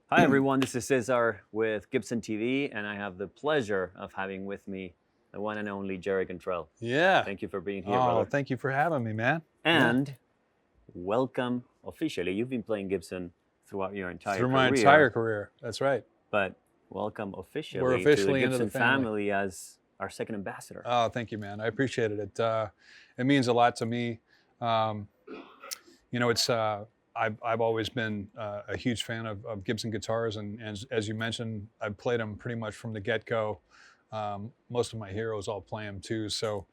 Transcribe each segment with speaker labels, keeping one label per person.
Speaker 1: Hi everyone, this is Cesar with Gibson TV, and I have the pleasure of having with me the one and only Jerry Cantrell.
Speaker 2: Yeah.
Speaker 1: Thank you for being here,
Speaker 2: Oh,
Speaker 1: brother.
Speaker 2: thank you for having me, man.
Speaker 1: And welcome officially. You've been playing Gibson throughout your entire
Speaker 2: Through
Speaker 1: career.
Speaker 2: my entire career. That's right.
Speaker 1: But welcome officially,
Speaker 2: We're officially
Speaker 1: to the
Speaker 2: into
Speaker 1: Gibson
Speaker 2: the family.
Speaker 1: family as our second ambassador.
Speaker 2: Oh, thank you, man. I appreciate it. It means a lot to me. It's I've always been a huge fan of Gibson guitars, and as you mentioned, I've played them pretty much from the get-go. Most of my heroes all play them too, so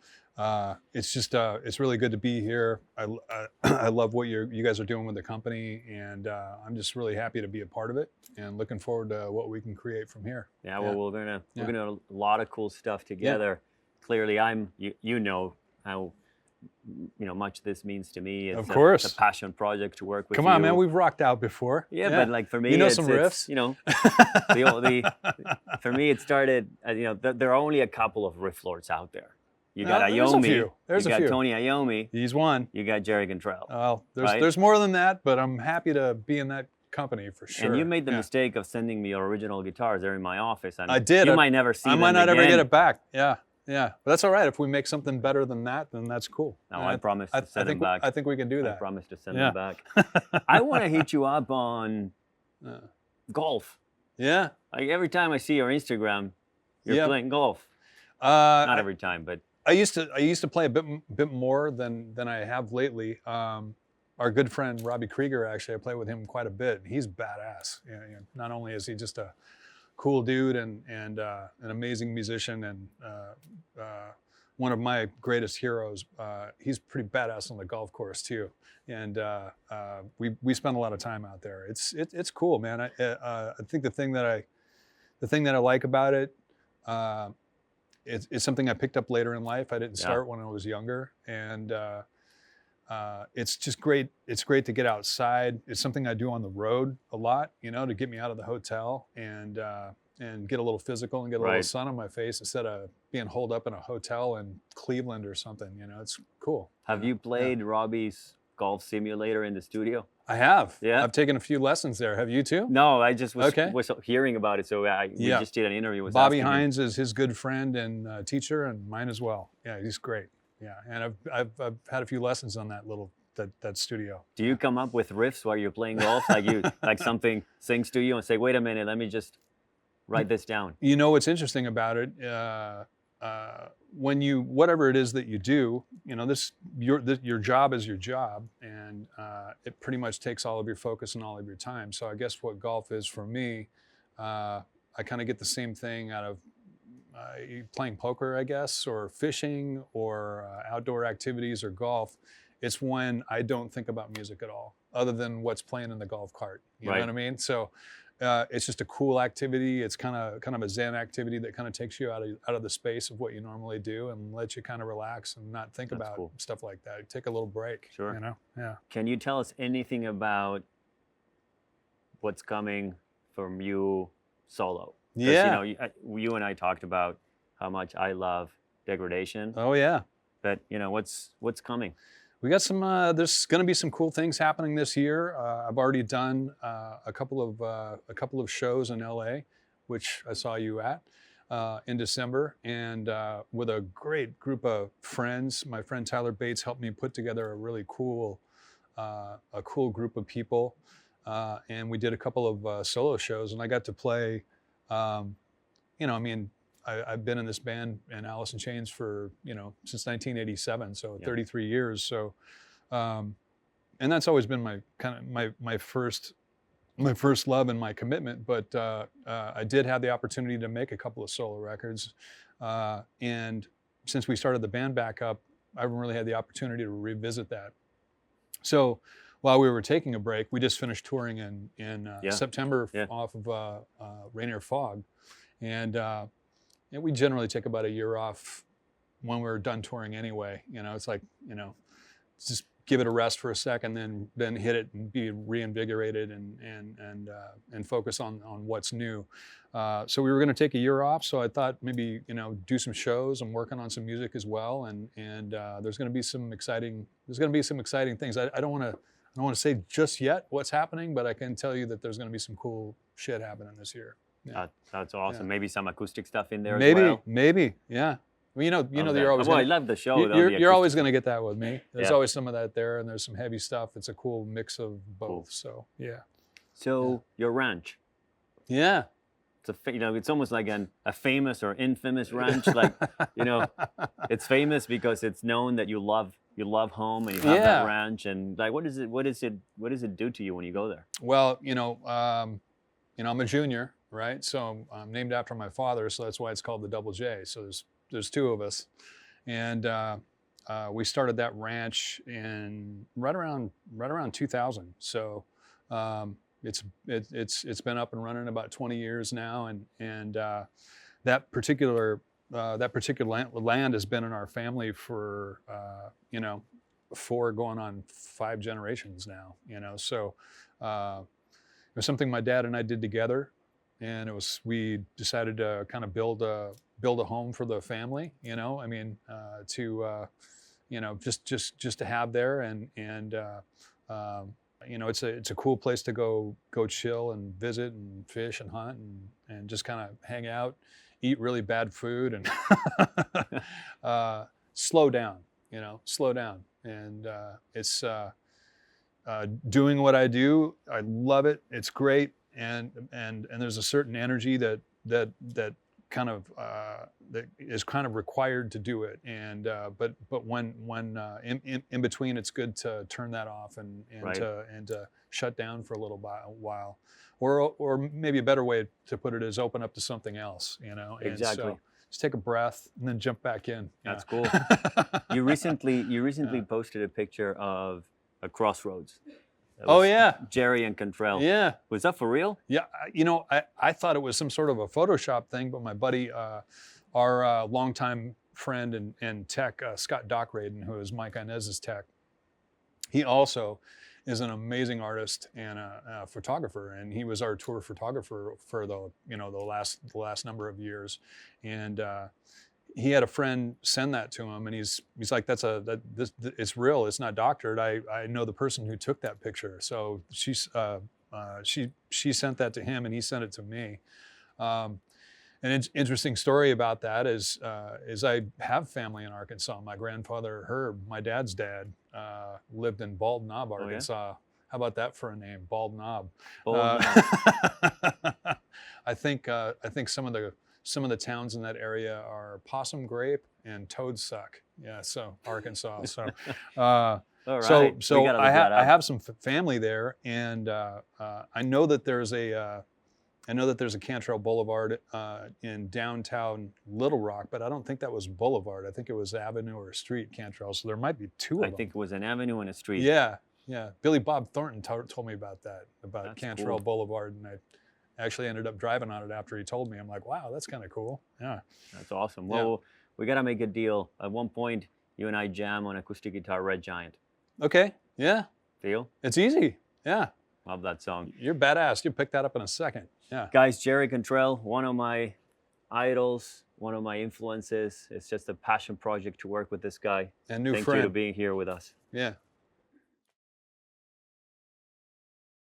Speaker 2: it's really good to be here. I love what you guys are doing with the company, and I'm just really happy to be a part of it, and looking forward to what we can create from here.
Speaker 1: Yeah, well, we're gonna do a lot of cool stuff together. Yeah. Clearly, you know how much this means to me. It's
Speaker 2: of course,
Speaker 1: it's a passion project to work with.
Speaker 2: Come on, man, we've rocked out before.
Speaker 1: Yeah, but like for me,
Speaker 2: some riffs.
Speaker 1: For me, it started. There are only a couple of riff lords out there. You got Iommi.
Speaker 2: There's a few.
Speaker 1: You got Tony Iommi.
Speaker 2: He's one.
Speaker 1: You got Jerry Cantrell.
Speaker 2: Well, there's more than that, but I'm happy to be in that company for sure.
Speaker 1: And you made the mistake of sending me your original guitars. They're in my office. And
Speaker 2: I did.
Speaker 1: You might never see them
Speaker 2: I might not
Speaker 1: again.
Speaker 2: ever get it back. Yeah. But that's all right. If we make something better than that, then that's cool.
Speaker 1: No, I promise to send them back.
Speaker 2: I think we can do that.
Speaker 1: I promise to send them back. I want to hit you up on golf.
Speaker 2: Yeah.
Speaker 1: Like every time I see your Instagram, you're playing golf. Not every time, but
Speaker 2: I used to play a bit more than I have lately. Our good friend Robbie Krieger, actually, I play with him quite a bit. He's badass. Not only is he just a cool dude and an amazing musician and one of my greatest heroes, he's pretty badass on the golf course too. And we spend a lot of time out there. It's cool, man. I think the thing that I like about it. It's something I picked up later in life. I didn't start when I was younger, and it's just great. It's great to get outside. It's something I do on the road a lot, to get me out of the hotel and get a little physical and get a little sun on my face instead of being holed up in a hotel in Cleveland or something. It's cool.
Speaker 1: Have you played Robbie's golf simulator in the studio?
Speaker 2: I have.
Speaker 1: Yeah.
Speaker 2: I've taken a few lessons there. Have you too?
Speaker 1: No, I just was hearing about it. So we just did an interview with
Speaker 2: Bobby Hines is his good friend and teacher, and mine as well. Yeah, he's great. Yeah, and I've had a few lessons on that studio.
Speaker 1: Do you come up with riffs while you're playing golf? Like something sings to you and say, wait a minute, let me just write this down.
Speaker 2: What's interesting about it, when whatever it is that you do, your job is your job, and it pretty much takes all of your focus and all of your time. So I guess what golf is for me, I kind of get the same thing out of playing poker, I guess, or fishing, or outdoor activities, or golf. It's when I don't think about music at all, other than what's playing in the golf cart. You know what I mean? So it's just a cool activity. It's kind of a Zen activity that kind of takes you out of the space of what you normally do and lets you kind of relax and not think about stuff like that. Take a little break.
Speaker 1: Sure.
Speaker 2: Yeah.
Speaker 1: Can you tell us anything about what's coming from you solo?
Speaker 2: Yeah.
Speaker 1: You and I talked about how much I love Degradation.
Speaker 2: Oh yeah.
Speaker 1: But what's coming?
Speaker 2: We got some. There's going to be some cool things happening this year. I've already done a couple of shows in LA, which I saw you at in December, and with a great group of friends. My friend Tyler Bates helped me put together a really cool group of people, and we did a couple of solo shows, and I got to play. I've been in this band in Alice in Chains for, since 1987, so 33 years. So, and that's always been my first love and my commitment. But I did have the opportunity to make a couple of solo records. And since we started the band back up, I haven't really had the opportunity to revisit that. So while we were taking a break, we just finished touring in September off of Rainier Fog. And we generally take about a year off when we're done touring anyway. It's like, just give it a rest for a second, then hit it and be reinvigorated and focus on what's new. So we were going to take a year off. So I thought maybe do some shows. I'm working on some music as well, and there's going to be some exciting things. I don't want don't want to say just yet what's happening, but I can tell you that there's going to be some cool shit happening this year. Yeah.
Speaker 1: That's awesome. Maybe some acoustic stuff in there
Speaker 2: Maybe,
Speaker 1: as well.
Speaker 2: maybe, yeah. Well, you know that you're always.
Speaker 1: I love the show.
Speaker 2: You're always going to get that with me. There's always some of that there, and there's some heavy stuff. It's a cool mix of both.
Speaker 1: Cool.
Speaker 2: So yeah.
Speaker 1: So your ranch.
Speaker 2: Yeah.
Speaker 1: It's almost like a famous or infamous ranch. Like, it's famous because it's known that you love home and you have that ranch. And like, what does it do to you when you go there?
Speaker 2: Well, I'm a junior, right? So I'm named after my father, so that's why it's called the Double J. So there's two of us, and we started that ranch in right around 2000. So. It's been up and running about 20 years now, and that particular land has been in our family for 4 going on 5 generations now. So it was something my dad and I did together, and we decided to kind of build a home for the family. Just to have there, and it's a cool place to go chill and visit and fish and hunt and just kind of hang out, eat really bad food and slow down. And it's doing what I do. I love it. It's great, and there's a certain energy that kind of that is kind of required to do it, and but when in between, it's good to turn that off and to shut down for a little while, or maybe a better way to put it is open up to something else,
Speaker 1: Exactly.
Speaker 2: And so just take a breath and then jump back in.
Speaker 1: That's cool. You recently posted a picture of a crossroads.
Speaker 2: Oh yeah,
Speaker 1: Jerry and Cantrell.
Speaker 2: Yeah,
Speaker 1: was that for real?
Speaker 2: Yeah, I thought it was some sort of a Photoshop thing, but my buddy, our longtime friend and tech, Scott Dockraden, who is Mike Inez's tech, he also is an amazing artist and a photographer, and he was our tour photographer for the last number of years, and he had a friend send that to him, and he's like, it's real, it's not doctored. I know the person who took that picture. So she sent that to him, and he sent it to me. An interesting story about that is I have family in Arkansas. My grandfather Herb, my dad's dad, lived in Bald Knob, Arkansas. Oh, yeah? How about that for a name, Bald Knob?
Speaker 1: Knob.
Speaker 2: I think some of the towns in that area are Possum Grape and Toad Suck. Yeah, so Arkansas. So,
Speaker 1: all right.
Speaker 2: So I have some family there, and I know that there's a Cantrell Boulevard in downtown Little Rock, but I don't think that was Boulevard. I think it was Avenue or Street Cantrell. So there might be 2 of them.
Speaker 1: I think it was an avenue and a street.
Speaker 2: Yeah. Billy Bob Thornton told me about that, about Cantrell
Speaker 1: cool.
Speaker 2: Boulevard, and I actually ended up driving on it after he told me. I'm like, wow, that's kind of cool. Yeah.
Speaker 1: That's awesome. Well, we got to make a deal. At one point, you and I jam on acoustic guitar, Red Giant.
Speaker 2: Okay. Yeah.
Speaker 1: Deal?
Speaker 2: It's easy. Yeah.
Speaker 1: Love that song.
Speaker 2: You're badass. You'll pick that up in a second. Yeah.
Speaker 1: Guys, Jerry Cantrell, one of my idols, one of my influences. It's just a passion project to work with this guy.
Speaker 2: And new
Speaker 1: Thank
Speaker 2: friend.
Speaker 1: you for being here with us.
Speaker 2: Yeah.